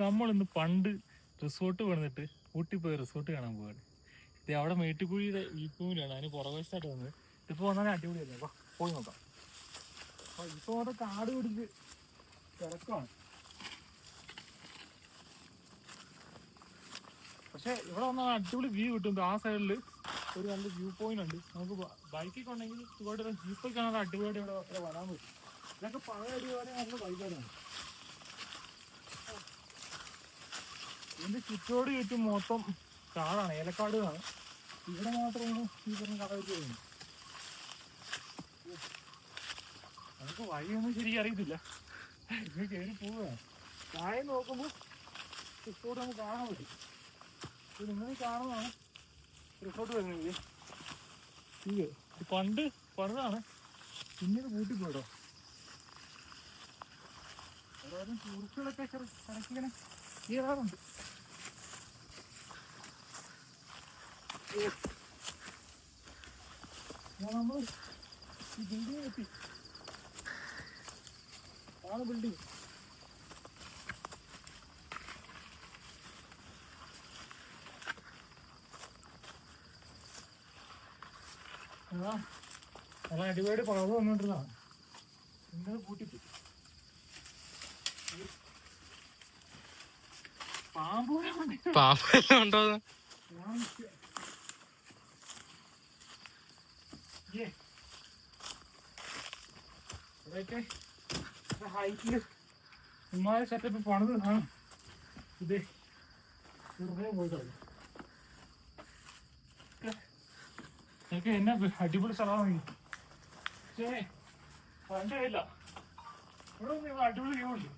നമ്മളിന്ന് പണ്ട് റിസോർട്ട് വന്നിട്ട് ഊട്ടി പോയി റിസോർട്ട് കാണാൻ പോവാണ്. ഇത് അവിടെ മേട്ടുകുഴിയുടെ വീപ്പൂലാണ്, അതിന് പുറകുവശത്തായിട്ട് വന്നത്. ഇതിപ്പോ വന്നാൽ അടിപൊളിയല്ലേ, അപ്പൊ പോയി നോക്കാം. അപ്പൊ ഇപ്പൊ അവിടെ കാട് പിടിച്ച് തിരക്കാണ്. പക്ഷെ ഇവിടെ വന്നാൽ അടിപൊളി വ്യൂ കിട്ടും. ആ സൈഡിൽ ഒരു നല്ല വ്യൂ പോയിന്റ് ഉണ്ട്. നമുക്ക് ബൈക്കൊക്കെ ഉണ്ടെങ്കിൽ ഇവിടെ ജീപ്പൊക്കെ കാണാൻ അടിപൊളി ഇവിടെ വരാൻ പറ്റും. ഇതൊക്കെ പഴയ അടിപൊളി നല്ല ബൈക്കാണ്. ഇതിന്റെ ചുറ്റോട് ചുറ്റും മൊത്തം കാടാണ്, ഏലക്കാട് ആണ്. ഇവിടെ മാത്രമാണ് ഈ പറഞ്ഞ കാട് വരുന്നത്. നമുക്ക് വഴിയൊന്നും ശരിക്കും അറിയത്തില്ല, ഇത് കയറി പോവുകയാണ്. താഴെ നോക്കുമ്പോൾ റിസോർട്ട് നമുക്ക് കാണാൻ പറ്റും. ഇത് നിങ്ങൾ കാണുന്നതാണ് റിസോർട്ട് വരുന്നത്. ഇത് പണ്ട് പണിതാണ്, പിന്നീട് കൂട്ടിപ്പോട്ടോ. അതായത് ടൂറിസ്റ്റുകളൊക്കെ ഇടയ്ക്കിങ്ങനെ കയറാറുണ്ട്. നമ്മൾ ഈ ബിൽഡിംഗ് എത്തി, ആണ് ബിൽഡിംഗ്. നല്ല അടിപൊളി പഴവ് വന്നോണ്ടിരുന്നതാണ്, ഇന്നത് കൂട്ടിപ്പോയി. പാമ്പെല്ലാം ഉണ്ടോ? ഇവിടെയൊക്കെ ഹൈറ്റില് ഇമാതിരി സെറ്റപ്പ് പണിത് ഇതേ വെറുതെ പോയിട്ടുണ്ട്. എനിക്ക് എന്നെ അടിപൊളി സ്ഥലമാണ്. പക്ഷേ കണ്ടില്ല, ഇവിടെ ഒന്നും അടിപൊളി വ്യൂ ഉണ്ട്.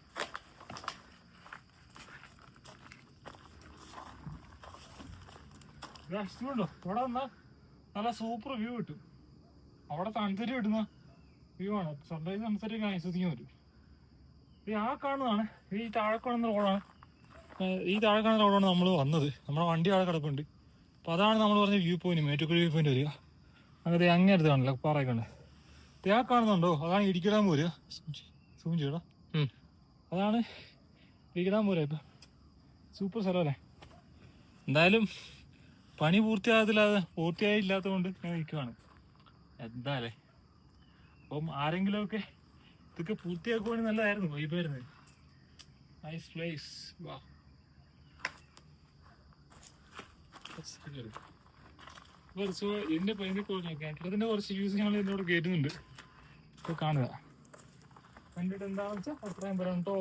ഇഷ്ടമുണ്ടോ? ഇവിടെ വന്നാൽ നല്ല സൂപ്പർ വ്യൂ കിട്ടും. അവിടെ സൺസെറ്റ് കിട്ടുന്ന വ്യൂ ആണ്. സൺറൈസ് സൺസെറ്റ് ഒക്കെ ആസ്വദിക്കാൻ പറ്റും. ഈ ആ കാണുന്നതാണ്, ഈ താഴെ കാണുന്ന റോഡാണ്. ഈ താഴെ കാണുന്ന റോഡാണ് നമ്മൾ വന്നത്. നമ്മുടെ വണ്ടി അവിടെ കിടപ്പുണ്ട്. അപ്പോൾ അതാണ് നമ്മൾ പറഞ്ഞ വ്യൂ പോയിന്റ്, മേറ്റുക്കുഴി വ്യൂ പോയിന്റ് വരിക. അങ്ങനെ അങ്ങേ അടുത്ത് കാണില്ല, പാറയൊക്കെ ഉണ്ട്. ആ കാണുന്നുണ്ടോ? അതാണ് ഇടുക്കി ഡാം വരിക. സൂം ചെയ്യടാ, അതാണ് ഇടുക്കി ഡാം വരിക. ഇപ്പം സൂപ്പർ സ്ഥലമല്ലേ. എന്തായാലും പണി പൂർത്തിയായില്ലാത്തത് കൊണ്ട് ഞാൻ നിൽക്കുവാണ്. എന്താല്ലേ, അപ്പം ആരെങ്കിലുമൊക്കെ ഇതൊക്കെ പൂർത്തിയാക്കുവാണെങ്കിൽ നല്ലതായിരുന്നു, വൈബായിരുന്നു. Nice place. വാ, ഇതിന്റെ കിണറ്റിന്റെ കുറച്ച് വ്യൂസ് ഞങ്ങൾ ഇതിനോട് കേട്ടുന്നുണ്ട്. ഇപ്പൊ കാണുക, കണ്ടിട്ട് എന്താണെന്ന് വെച്ചാൽ അത്രയും പറയണ്ടോ.